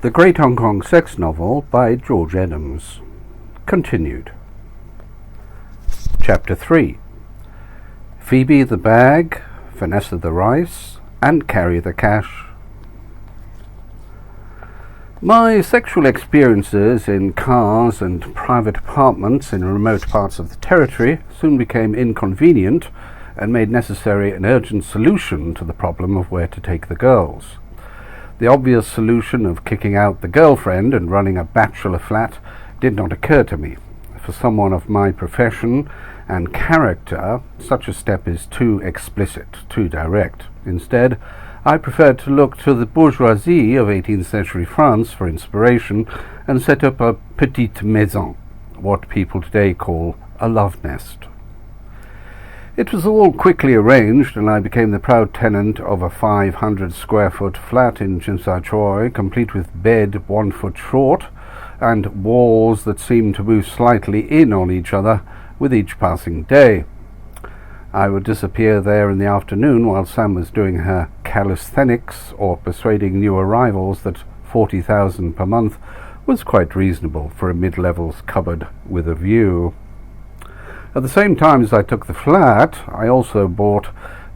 The Great Hong Kong Sex Novel by George Adams. Continued. Chapter 3. Phoebe the bag, Vanessa the rice, and Carrie the cash. My sexual experiences in cars and private apartments in remote parts of the territory soon became inconvenient and made necessary an urgent solution to the problem of where to take the girls. The obvious solution of kicking out the girlfriend and running a bachelor flat did not occur to me. For someone of my profession and character, such a step is too explicit, too direct. Instead, I preferred to look to the bourgeoisie of 18th century France for inspiration and set up a petite maison, what people today call a love nest. It was all quickly arranged, and I became the proud tenant of a 500-square-foot flat in Tsim Sha Tsui, complete with bed 1 foot short and walls that seemed to move slightly in on each other with each passing day. I would disappear there in the afternoon while Sam was doing her calisthenics or persuading new arrivals that 40,000 per month was quite reasonable for a mid-levels cupboard with a view. At the same time as I took the flat, I also bought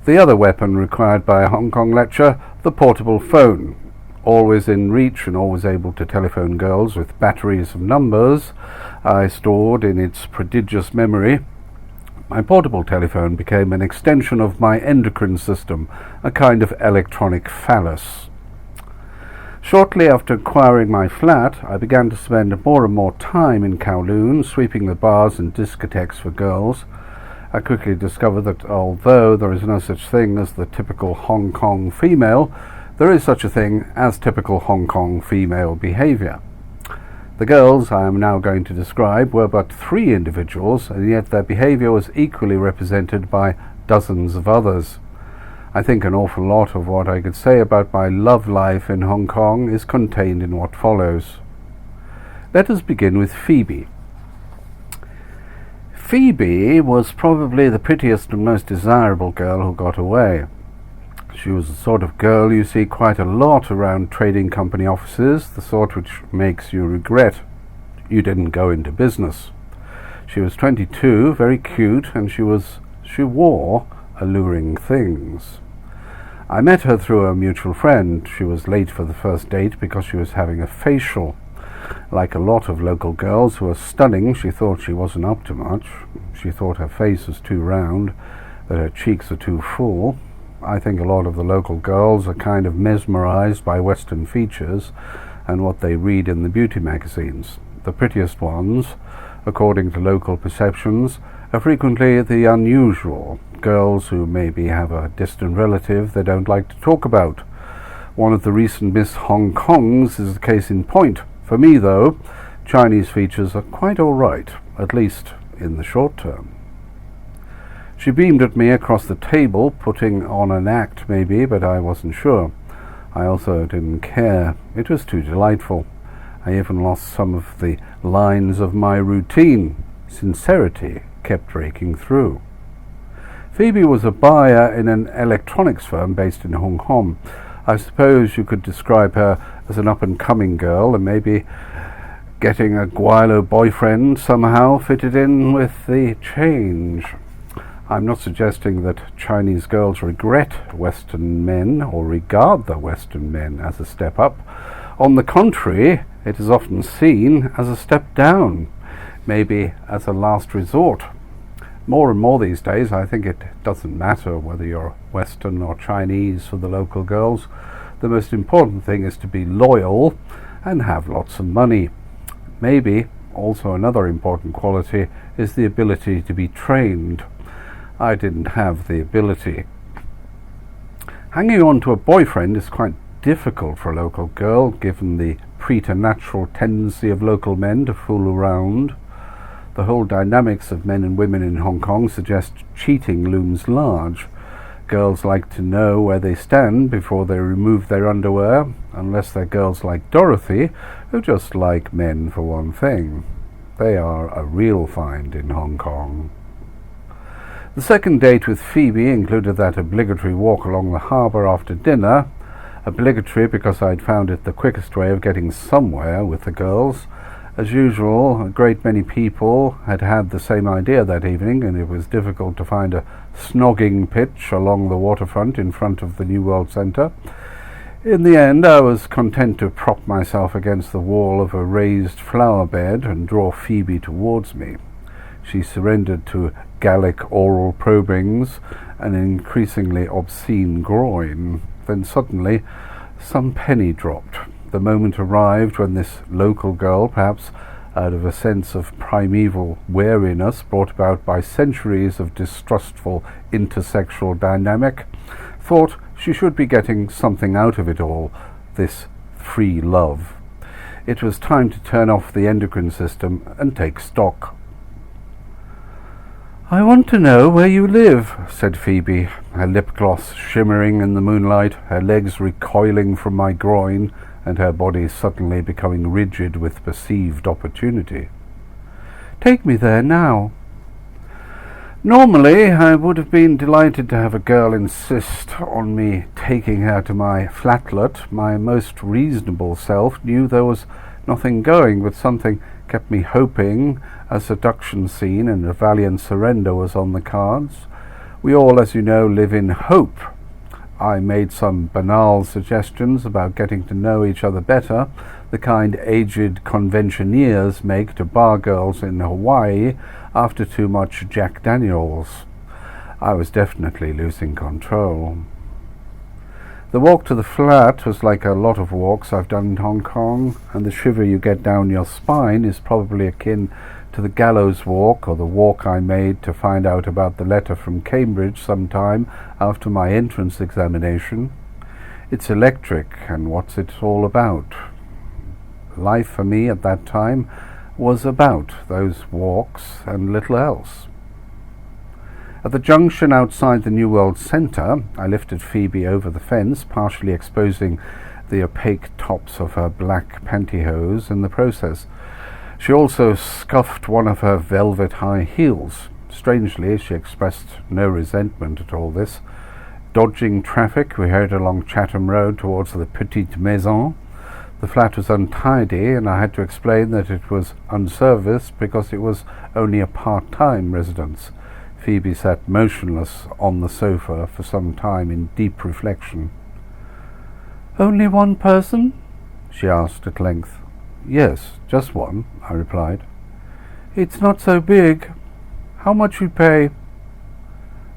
the other weapon required by a Hong Kong lecture, the portable phone. Always in reach and always able to telephone girls with batteries of numbers I stored in its prodigious memory, my portable telephone became an extension of my endocrine system, a kind of electronic phallus. Shortly after acquiring my flat, I began to spend more and more time in Kowloon, sweeping the bars and discotheques for girls. I quickly discovered that although there is no such thing as the typical Hong Kong female, there is such a thing as typical Hong Kong female behavior. The girls I am now going to describe were but 3 individuals, and yet their behavior was equally represented by dozens of others. I think an awful lot of what I could say about my love life in Hong Kong is contained in what follows. Let us begin with Phoebe. Phoebe was probably the prettiest and most desirable girl who got away. She was the sort of girl you see quite a lot around trading company offices, the sort which makes you regret you didn't go into business. She was 22, very cute, and she wore alluring things. I met her through a mutual friend. She was late for the first date because she was having a facial. Like a lot of local girls who are stunning, she thought she wasn't up to much. She thought her face was too round, that her cheeks were too full. I think a lot of the local girls are kind of mesmerized by Western features and what they read in the beauty magazines. The prettiest ones, according to local perceptions, are frequently the unusual, girls who maybe have a distant relative they don't like to talk about. One of the recent Miss Hong Kongs is the case in point. For me, though, Chinese features are quite all right, at least in the short term. She beamed at me across the table, putting on an act maybe, but I wasn't sure. I also didn't care. It was too delightful. I even lost some of the lines of my routine. Sincerity kept breaking through. Phoebe was a buyer in an electronics firm based in Hong Kong. I suppose you could describe her as an up-and-coming girl, and maybe getting a guilo boyfriend somehow fitted in with the change. I'm not suggesting that Chinese girls regret Western men or regard the Western men as a step up. On the contrary, it is often seen as a step down, maybe as a last resort. More and more these days, I think it doesn't matter whether you're Western or Chinese for the local girls. The most important thing is to be loyal and have lots of money. Maybe also another important quality is the ability to be trained. I didn't have the ability. Hanging on to a boyfriend is quite difficult for a local girl, given the preternatural tendency of local men to fool around. The whole dynamics of men and women in Hong Kong suggest cheating looms large. Girls like to know where they stand before they remove their underwear, unless they're girls like Dorothy, who just like men for one thing. They are a real find in Hong Kong. The second date with Phoebe included that obligatory walk along the harbour after dinner, obligatory because I'd found it the quickest way of getting somewhere with the girls. As usual, a great many people had had the same idea that evening, and it was difficult to find a snogging pitch along the waterfront in front of the New World Centre. In the end, I was content to prop myself against the wall of a raised flower bed and draw Phoebe towards me. She surrendered to Gallic oral probings and an increasingly obscene groin. Then suddenly some penny dropped. The moment arrived when this local girl, perhaps out of a sense of primeval wariness brought about by centuries of distrustful intersexual dynamic, thought she should be getting something out of it all, this free love. It was time to turn off the endocrine system and take stock. "I want to know where you live," said Phoebe, her lip gloss shimmering in the moonlight, her legs recoiling from my groin, and her body suddenly becoming rigid with perceived opportunity. "Take me there now." Normally, I would have been delighted to have a girl insist on me taking her to my flatlet. My most reasonable self knew there was nothing going, but something kept me hoping a seduction scene and a valiant surrender was on the cards. We all, as you know, live in hope. I made some banal suggestions about getting to know each other better, the kind aged conventioneers make to bar girls in Hawaii after too much Jack Daniels. I was definitely losing control. The walk to the flat was like a lot of walks I've done in Hong Kong, and the shiver you get down your spine is probably akin to the gallows walk, or the walk I made to find out about the letter from Cambridge some time after my entrance examination. It's electric, and what's it all about? Life for me at that time was about those walks and little else. At the junction outside the New World Centre, I lifted Phoebe over the fence, partially exposing the opaque tops of her black pantyhose in the process. She also scuffed one of her velvet high heels. Strangely, she expressed no resentment at all this. Dodging traffic, we hurried along Chatham Road towards the Petite Maison. The flat was untidy, and I had to explain that it was unserviced because it was only a part-time residence. Phoebe sat motionless on the sofa for some time in deep reflection. "Only one person?" she asked at length. "Yes, just one," I replied. "It's not so big. How much you pay?"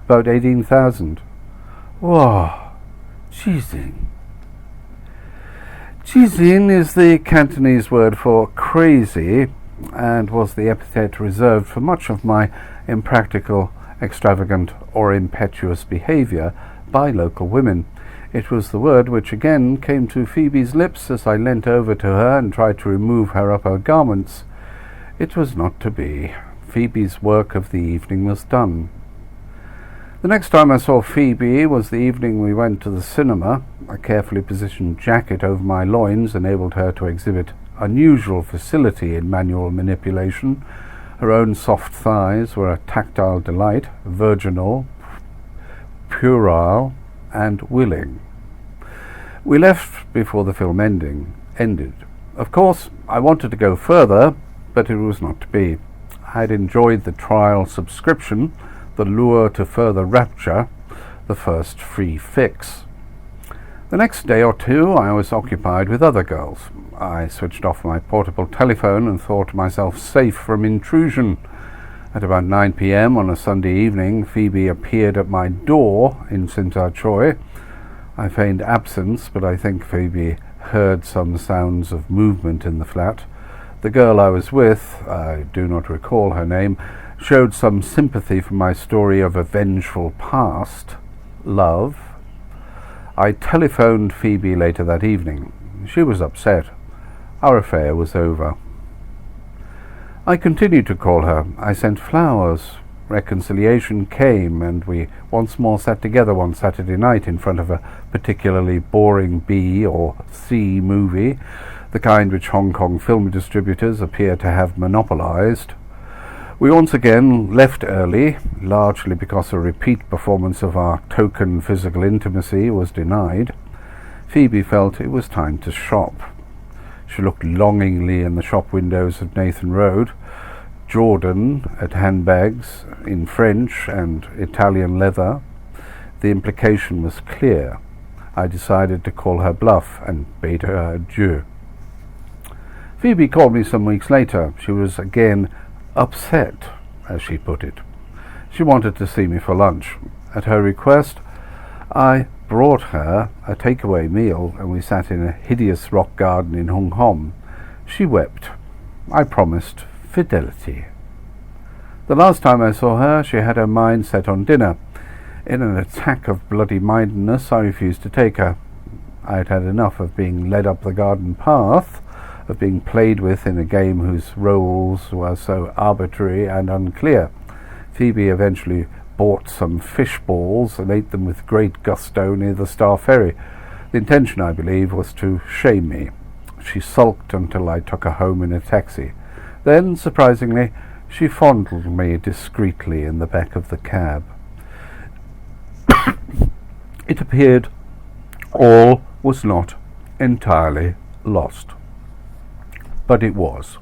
"About 18,000. "Wow, Jizin." Jizin is the Cantonese word for crazy, and was the epithet reserved for much of my impractical, extravagant, or impetuous behaviour by local women. It was the word which again came to Phoebe's lips as I leant over to her and tried to remove her upper garments. It was not to be. Phoebe's work of the evening was done. The next time I saw Phoebe was the evening we went to the cinema. A carefully positioned jacket over my loins enabled her to exhibit unusual facility in manual manipulation. Her own soft thighs were a tactile delight, virginal, puerile, and willing. We left before the film ended. Of course, I wanted to go further, but it was not to be. I had enjoyed the trial subscription, the lure to further rapture, the first free fix. The next day or two I was occupied with other girls. I switched off my portable telephone and thought myself safe from intrusion. At about 9 p.m. on a Sunday evening, Phoebe appeared at my door in Sinta Choi. I feigned absence, but I think Phoebe heard some sounds of movement in the flat. The girl I was with, I do not recall her name, showed some sympathy for my story of a vengeful past, love. I telephoned Phoebe later that evening. She was upset. Our affair was over. I continued to call her. I sent flowers. Reconciliation came, and we once more sat together one Saturday night in front of a particularly boring B or C movie, the kind which Hong Kong film distributors appear to have monopolized. We once again left early, largely because a repeat performance of our token physical intimacy was denied. Phoebe felt it was time to shop. She looked longingly in the shop windows of Nathan Road, Jordan at handbags in French and Italian leather. The implication was clear. I decided to call her bluff and bade her adieu. Phoebe called me some weeks later. She was again upset, as she put it. She wanted to see me for lunch. At her request, I brought her a takeaway meal and we sat in a hideous rock garden in Hong Kong. She wept. I promised fidelity. The last time I saw her, she had her mind set on dinner. In an attack of bloody-mindedness, I refused to take her. I had had enough of being led up the garden path, of being played with in a game whose rules were so arbitrary and unclear. Phoebe eventually bought some fish balls and ate them with great gusto near the Star Ferry. The intention, I believe, was to shame me. She sulked until I took her home in a taxi. Then, surprisingly, she fondled me discreetly in the back of the cab. It appeared all was not entirely lost. But it was.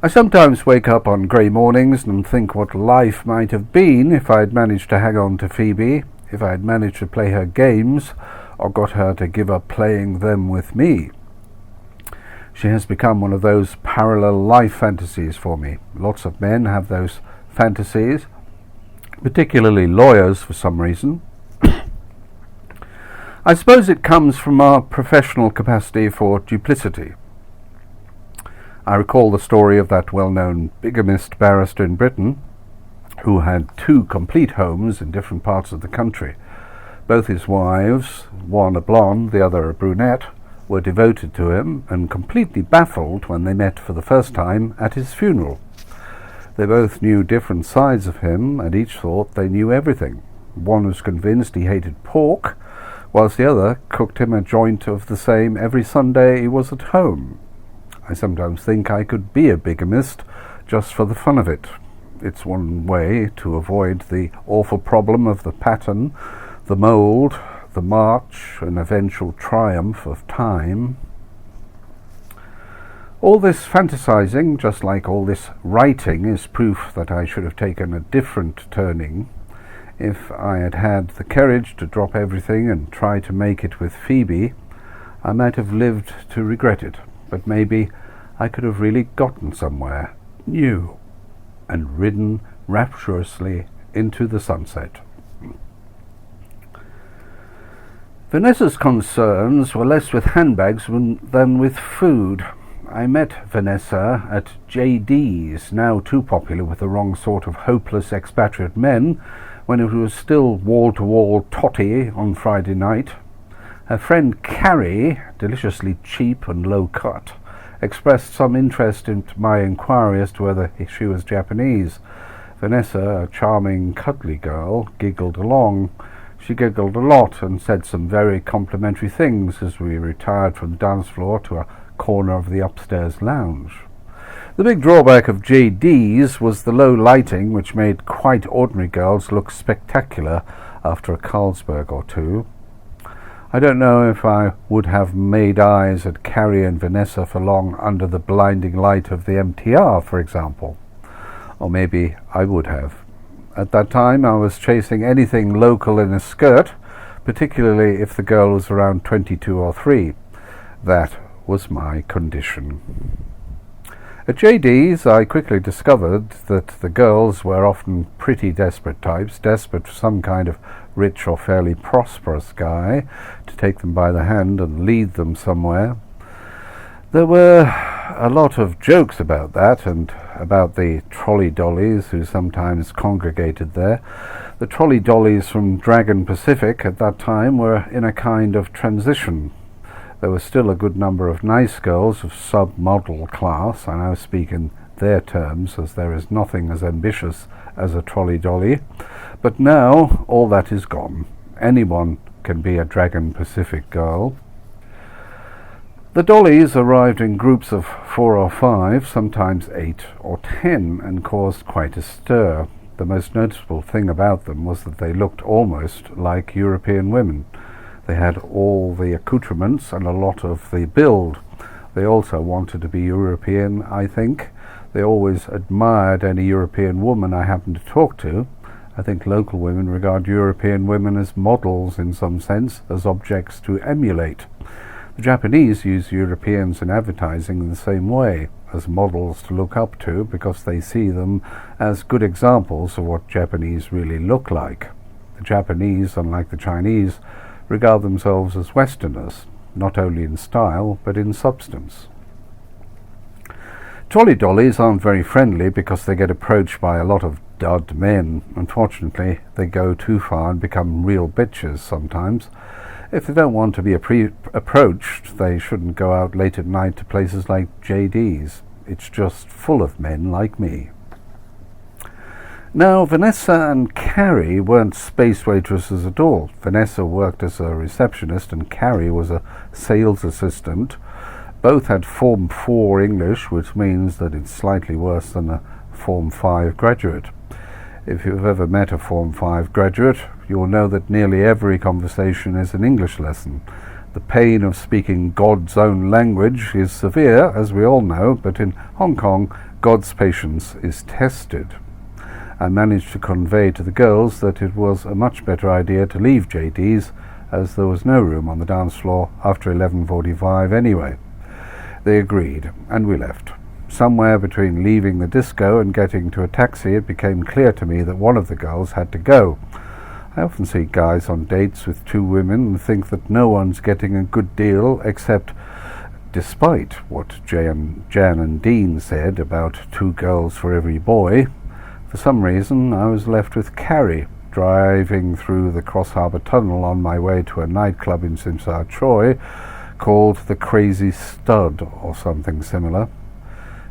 I sometimes wake up on grey mornings and think what life might have been if I had managed to hang on to Phoebe, if I had managed to play her games, or got her to give up playing them with me. She has become one of those parallel life fantasies for me. Lots of men have those fantasies, particularly lawyers for some reason. I suppose it comes from our professional capacity for duplicity. I recall the story of that well-known bigamist barrister in Britain who had 2 complete homes in different parts of the country. Both his wives, one a blonde, the other a brunette, were devoted to him and completely baffled when they met for the first time at his funeral. They both knew different sides of him and each thought they knew everything. One was convinced he hated pork, whilst the other cooked him a joint of the same every Sunday he was at home. I sometimes think I could be a bigamist just for the fun of it. It's one way to avoid the awful problem of the pattern, the mould, the march, and eventual triumph of time. All this fantasizing, just like all this writing, is proof that I should have taken a different turning. If I had had the courage to drop everything and try to make it with Phoebe, I might have lived to regret it, but maybe I could have really gotten somewhere new and ridden rapturously into the sunset. Vanessa's concerns were less with handbags than with food. I met Vanessa at JD's, now too popular with the wrong sort of hopeless expatriate men, when it was still wall-to-wall totty on Friday night. Her friend Carrie, deliciously cheap and low-cut, expressed some interest in my inquiry as to whether she was Japanese. Vanessa, a charming, cuddly girl, giggled along. She giggled a lot and said some very complimentary things as we retired from the dance floor to a corner of the upstairs lounge. The big drawback of JD's was the low lighting, which made quite ordinary girls look spectacular after a Carlsberg or 2. I don't know if I would have made eyes at Carrie and Vanessa for long under the blinding light of the MTR, for example. Or maybe I would have. At that time I was chasing anything local in a skirt, particularly if the girl was around 22 or 3. That was my condition. At JD's I quickly discovered that the girls were often pretty desperate types, desperate for some kind of rich or fairly prosperous guy to take them by the hand and lead them somewhere. There were a lot of jokes about that and about the trolley dollies who sometimes congregated there. The trolley dollies from Dragon Pacific at that time were in a kind of transition. There were still a good number of nice girls of sub-model class. I now speak in their terms, as there is nothing as ambitious as a trolley dolly. But now all that is gone. Anyone can be a Dragon Pacific girl. The dollies arrived in groups of 4 or 5, sometimes 8 or 10, and caused quite a stir. The most noticeable thing about them was that they looked almost like European women. They had all the accoutrements and a lot of the build. They also wanted to be European, I think. They always admired any European woman I happened to talk to. I think local women regard European women as models in some sense, as objects to emulate. The Japanese use Europeans in advertising in the same way, as models to look up to, because they see them as good examples of what Japanese really look like. The Japanese, unlike the Chinese, regard themselves as Westerners, not only in style, but in substance. Jolly dollies aren't very friendly because they get approached by a lot of dud men. Unfortunately, they go too far and become real bitches sometimes. If they don't want to be approached, they shouldn't go out late at night to places like JD's. It's just full of men like me. Now, Vanessa and Carrie weren't space waitresses at all. Vanessa worked as a receptionist and Carrie was a sales assistant. Both had Form 4 English, which means that it's slightly worse than a Form 5 graduate. If you've ever met a Form 5 graduate, you'll know that nearly every conversation is an English lesson. The pain of speaking God's own language is severe, as we all know, but in Hong Kong, God's patience is tested. I managed to convey to the girls that it was a much better idea to leave JD's, as there was no room on the dance floor after 11:45 anyway. They agreed, and we left. Somewhere between leaving the disco and getting to a taxi, it became clear to me that one of the girls had to go. I often see guys on dates with two women and think that no one's getting a good deal, except, despite what Jan and Dean said about 2 girls for every boy, for some reason I was left with Carrie, driving through the Cross Harbour Tunnel on my way to a nightclub in Tsim Sha Tsui called the Crazy Stud or something similar.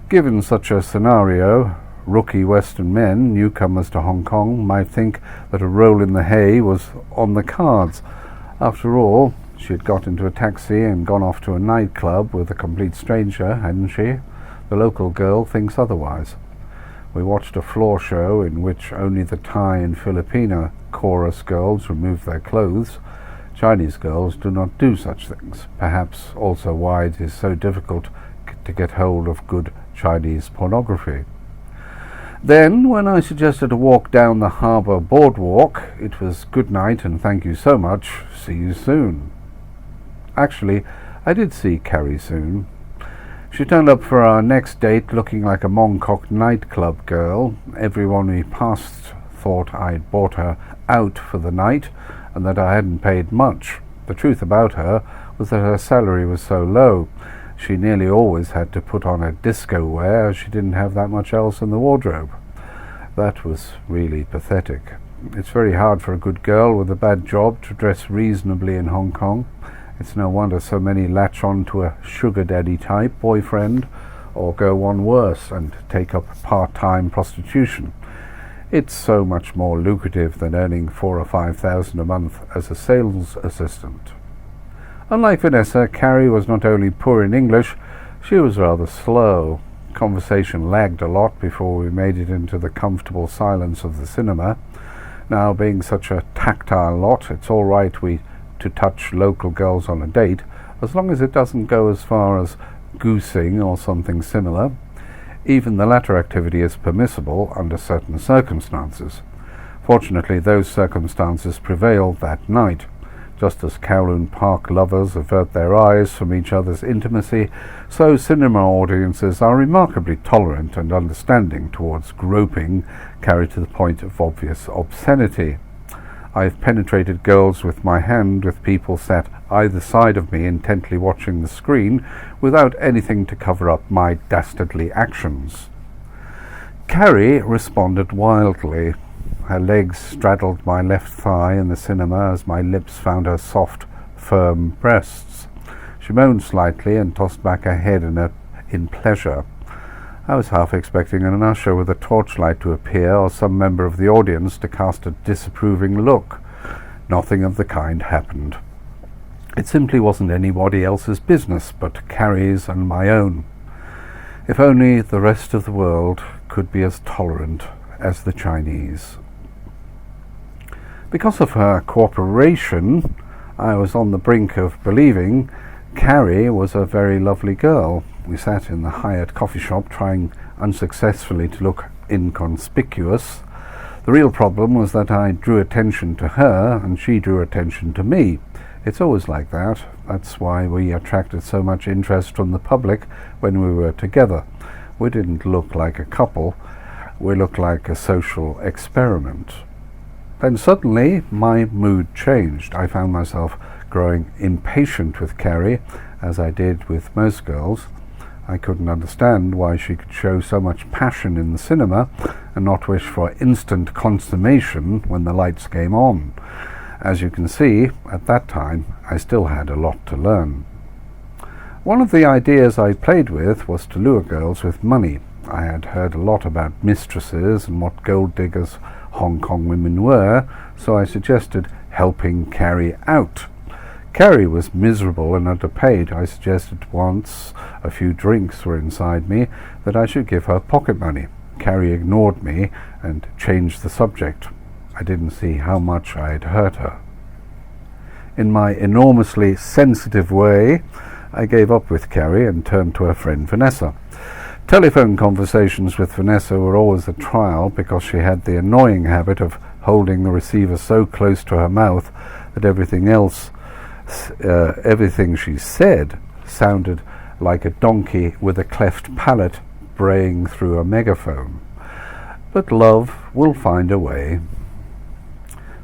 Given such a scenario, rookie Western men, newcomers to Hong Kong, might think that a roll in the hay was on the cards. After all, she had got into a taxi and gone off to a nightclub with a complete stranger, hadn't she? The local girl thinks otherwise. We watched a floor show in which only the Thai and Filipino chorus girls removed their clothes. Chinese girls do not do such things, perhaps also why it is so difficult to get hold of good Chinese pornography. Then, when I suggested a walk down the harbour boardwalk, it was good night and thank you so much, see you soon. Actually, I did see Carrie soon. She turned up for our next date looking like a Mongkok nightclub girl. Everyone we passed thought I'd bought her out for the night and that I hadn't paid much. The truth about her was that her salary was so low. She nearly always had to put on a disco wear as she didn't have that much else in the wardrobe. That was really pathetic. It's very hard for a good girl with a bad job to dress reasonably in Hong Kong. It's no wonder so many latch on to a sugar daddy type boyfriend, or go one worse and take up part-time prostitution. It's so much more lucrative than earning 4,000 or 5,000 a month as a sales assistant. Unlike Vanessa, Carrie was not only poor in English, she was rather slow. Conversation lagged a lot before we made it into the comfortable silence of the cinema. Now, being such a tactile lot, it's all right to touch local girls on a date, as long as it doesn't go as far as goosing or something similar. Even the latter activity is permissible under certain circumstances. Fortunately, those circumstances prevailed that night. Just as Kowloon Park lovers avert their eyes from each other's intimacy, so cinema audiences are remarkably tolerant and understanding towards groping carried to the point of obvious obscenity. I've penetrated girls with my hand with people sat either side of me intently watching the screen without anything to cover up my dastardly actions. Carrie responded wildly. Her legs straddled my left thigh in the cinema as my lips found her soft, firm breasts. She moaned slightly and tossed back her head in pleasure. I was half expecting an usher with a torchlight to appear or some member of the audience to cast a disapproving look. Nothing of the kind happened. It simply wasn't anybody else's business but Carrie's and my own. If only the rest of the world could be as tolerant as the Chinese. Because of her cooperation, I was on the brink of believing Carrie was a very lovely girl. We sat in the Hyatt coffee shop trying unsuccessfully to look inconspicuous. The real problem was that I drew attention to her and she drew attention to me. It's always like that. That's why we attracted so much interest from the public when we were together. We didn't look like a couple. We looked like a social experiment. Then suddenly my mood changed. I found myself growing impatient with Carrie, as I did with most girls. I couldn't understand why she could show so much passion in the cinema and not wish for instant consummation when the lights came on. As you can see, at that time I still had a lot to learn. One of the ideas I played with was to lure girls with money. I had heard a lot about mistresses and what gold diggers Hong Kong women were, so I suggested helping Carrie out. Carrie was miserable and underpaid. I suggested once, a few drinks were inside me, that I should give her pocket money. Carrie ignored me and changed the subject. I didn't see how much I had hurt her. In my enormously sensitive way, I gave up with Carrie and turned to her friend Vanessa. Telephone conversations with Vanessa were always a trial because she had the annoying habit of holding the receiver so close to her mouth that everything she said sounded like a donkey with a cleft palate braying through a megaphone. But love will find a way.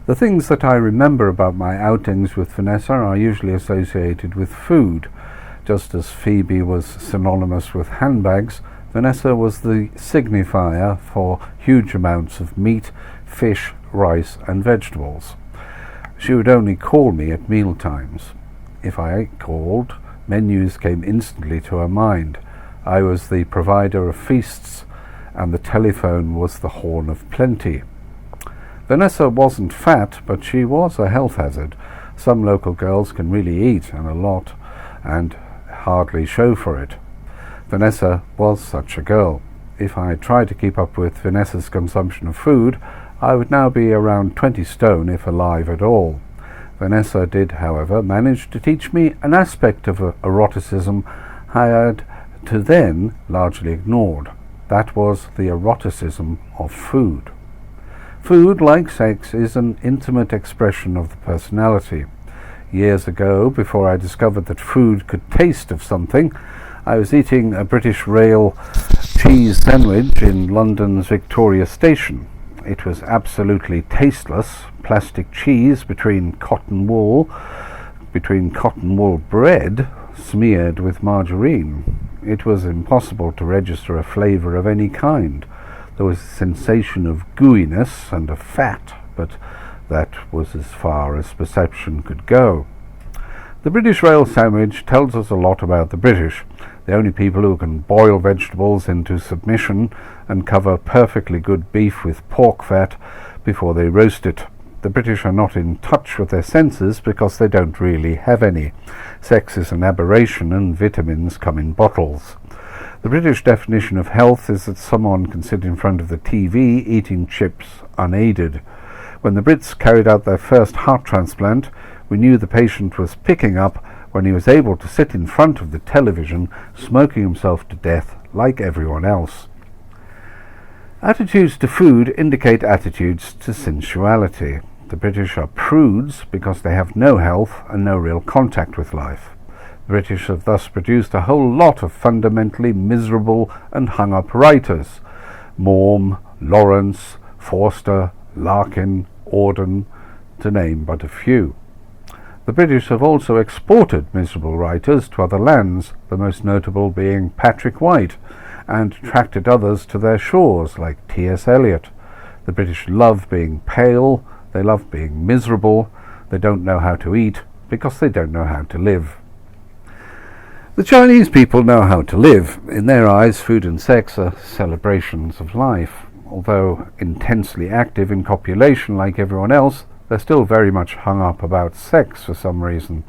The things that I remember about my outings with Vanessa are usually associated with food. Just as Phoebe was synonymous with handbags, Vanessa was the signifier for huge amounts of meat, fish, rice and vegetables. She would only call me at meal times. If I called, menus came instantly to her mind. I was the provider of feasts, and the telephone was the horn of plenty. Vanessa wasn't fat, but she was a health hazard. Some local girls can really eat, and a lot, and hardly show for it. Vanessa was such a girl. If I tried to keep up with Vanessa's consumption of food, I would now be around 20 stone if alive at all. Vanessa did, however, manage to teach me an aspect of eroticism I had to then largely ignored. That was the eroticism of food. Food, like sex, is an intimate expression of the personality. Years ago, before I discovered that food could taste of something, I was eating a British Rail cheese sandwich in London's Victoria Station. It was absolutely tasteless, plastic cheese between cotton wool bread smeared with margarine. It was impossible to register a flavour of any kind. There was a sensation of gooiness and of fat, but that was as far as perception could go. The British Rail sandwich tells us a lot about the British, the only people who can boil vegetables into submission and cover perfectly good beef with pork fat before they roast it. The British are not in touch with their senses because they don't really have any. Sex is an aberration and vitamins come in bottles. The British definition of health is that someone can sit in front of the TV eating chips unaided. When the Brits carried out their first heart transplant, we knew the patient was picking up when he was able to sit in front of the television, smoking himself to death like everyone else. Attitudes to food indicate attitudes to sensuality. The British are prudes because they have no health and no real contact with life. The British have thus produced a whole lot of fundamentally miserable and hung-up writers. Maugham, Lawrence, Forster, Larkin, Auden, to name but a few. The British have also exported miserable writers to other lands, the most notable being Patrick White, and attracted others to their shores like T.S. Eliot. The British love being pale, they love being miserable, they don't know how to eat because they don't know how to live. The Chinese people know how to live. In their eyes, food and sex are celebrations of life. Although intensely active in copulation like everyone else, they're still very much hung up about sex for some reason.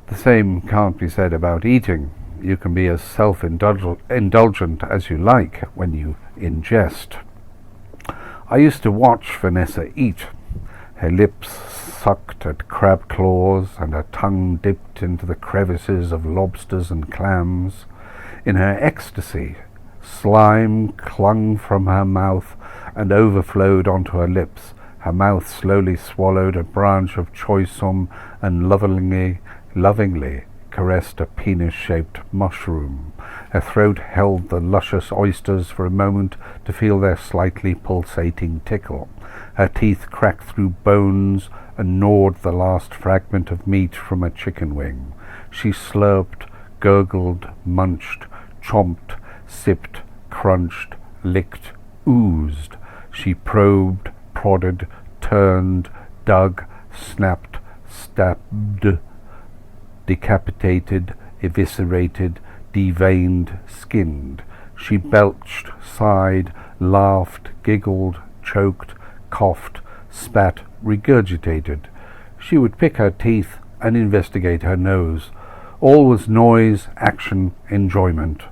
The same can't be said about eating. You can be as self-indulgent as you like when you ingest. I used to watch Vanessa eat. Her lips sucked at crab claws and her tongue dipped into the crevices of lobsters and clams. In her ecstasy, slime clung from her mouth and overflowed onto her lips. Her mouth slowly swallowed a branch of choisum and lovingly caressed a penis-shaped mushroom. Her throat held the luscious oysters for a moment to feel their slightly pulsating tickle. Her teeth cracked through bones and gnawed the last fragment of meat from a chicken wing. She slurped, gurgled, munched, chomped, sipped, crunched, licked, oozed. She probed, prodded, turned, dug, snapped, stabbed, decapitated, eviscerated, deveined, skinned. She belched, sighed, laughed, giggled, choked, coughed, spat, regurgitated. She would pick her teeth and investigate her nose. All was noise, action, enjoyment.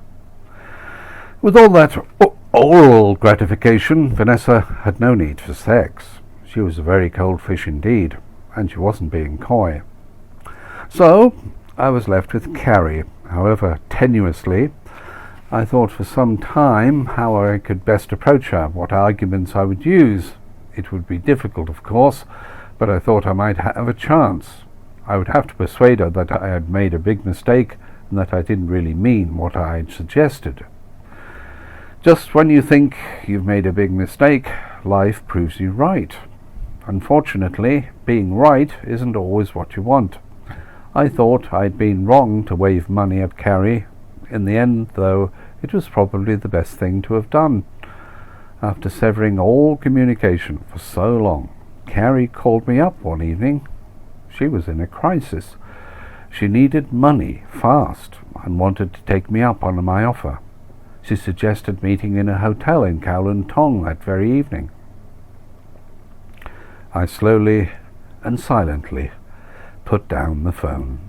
With all that oral gratification, Vanessa had no need for sex. She was a very cold fish indeed, and she wasn't being coy. So I was left with Carrie. However tenuously, I thought for some time how I could best approach her, what arguments I would use. It would be difficult, of course, but I thought I might have a chance. I would have to persuade her that I had made a big mistake and that I didn't really mean what I had suggested. Just when you think you've made a big mistake, life proves you right. Unfortunately, being right isn't always what you want. I thought I'd been wrong to wave money at Carrie. In the end, though, it was probably the best thing to have done. After severing all communication for so long, Carrie called me up one evening. She was in a crisis. She needed money fast and wanted to take me up on my offer. She suggested meeting in a hotel in Kowloon Tong that very evening. I slowly and silently put down the phone.